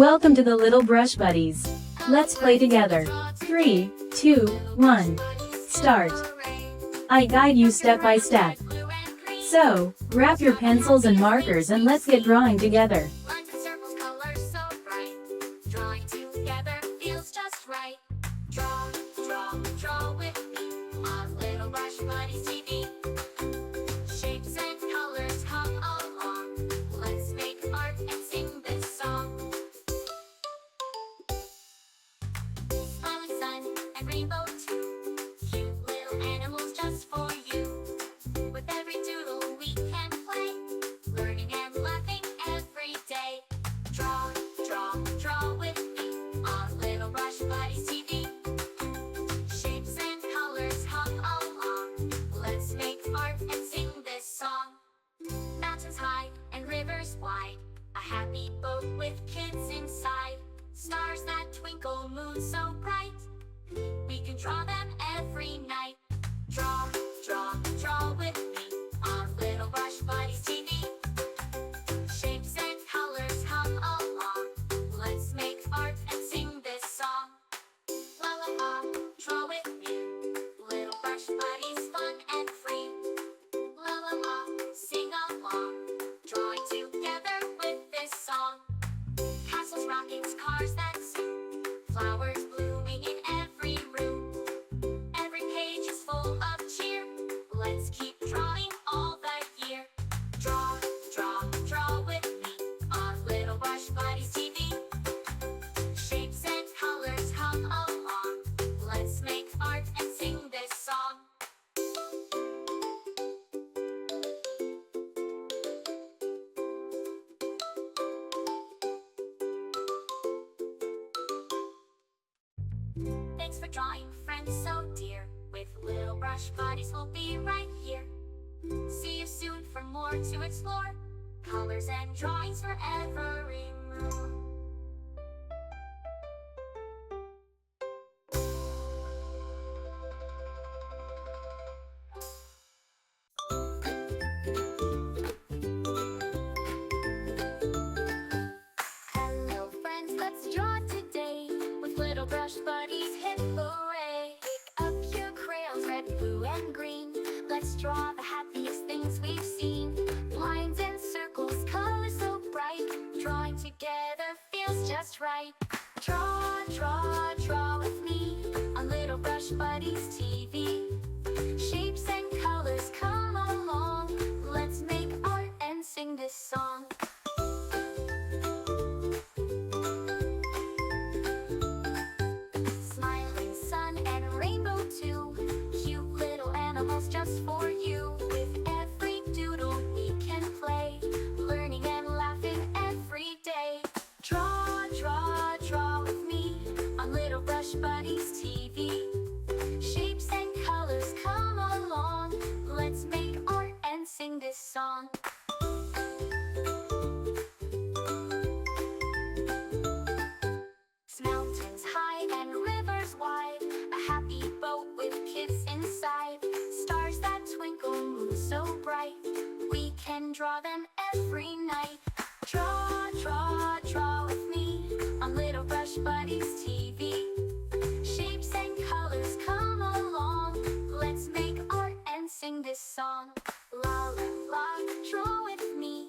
Welcome to the Little Brush Buddies. Let's play together. 3, 2, 1. Start. I guide you step by step. So, grab your pencils and markers and let's get drawing together. Draw with me on Little Brush Buddies TV. Shapes and colors come along. Let's make art and sing this song. Smiling sun and rainbow too. Cute little animals just for you. With every doodle we can play, learning and laughing every day. Draw with me on Little Brush Buddies TV. Shapes and colors come along. Let's make art and sing this song. Mountains high and rivers wide, a happy boat with kids inside. Stars that twinkle, moon so bright, we can draw them every night. Draw with me on Little Brush Buddies TV. Shapes and colors come along. Let's make art and sing this song. Lollipop, draw with me. Little Brush Buddies, fun and free. Lollipop, sing along. Drawing together with this song. Castles, rockets, cars that zoom. Flowers blooming in every room. Every page is full of cheer. Let's keep drawing all the year. Draw with me on Little Brush Buddies TV. Shapes and colors come along. Let's make art and sing this song. Thanks for drawing, friends so dear. With Little Brush Buddies, we'll be right here. See you soon for more to explore. Colors and drawings for every mood. Hello friends, let's draw today. With Little Brush Buddies, hip hooray! Pick up your crayons, red, blue, and green. Let's draw the happiest things we've seen. Lines and circles, colors so bright. Drawing together feels just right. Draw with me on Little Brush Buddies TV. Shapes and colors come along. Let's make art and sing this song. Smiling sun and rainbow too. Cute little animals just for you. With every doodle we can play, learning and laughing every day. Draw with me on Little Brush Buddies TV. Shapes and colors come along. Let's make art and sing this song. Mountains high and rivers wide, a happy boat with kids inside. Stars that twinkle, moon so bright, we can draw them every night. Draw with me on Little Brush Buddies TV. Shapes and colors come along. Let's make art and sing this song. La la la, draw with me.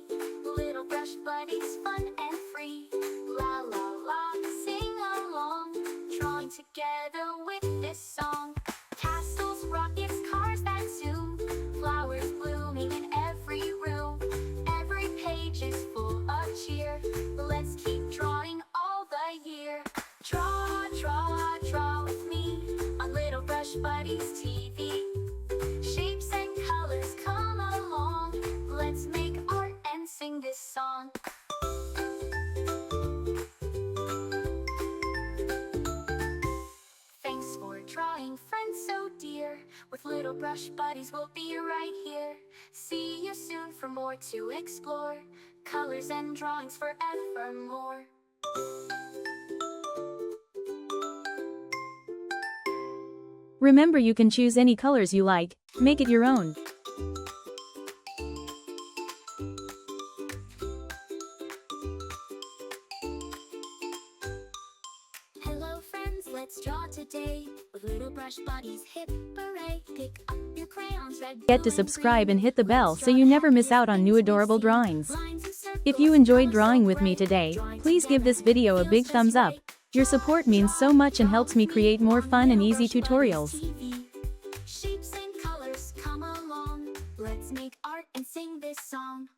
Little Brush Buddies, fun and free. La la la, sing along. Drawing together with this song. Castles, rockets, cars that zoom. Flowers blooming in every room. Every page is full of cheer. Let's keep drawing all the year. Draw with me on Little Brush Buddies TV. Shapes and colors come along. Let's make art and sing this song. Thanks for drawing, friends so dear. With Little Brush Buddies, we'll be right here. See you soon for more to explore. Colors and drawings forevermore. Remember, you can choose any colors you like. Make it your own. draw today with little brush buddies. Hip hooray! Pick up your crayons. Red, Get to subscribe and hit the bell so you never miss out on new adorable drawings. If you enjoyed drawing with me today, please give this video a big thumbs up. Your support means so much and helps me create more fun and easy tutorials. Shapes and colors come along. Let's make art and sing this song.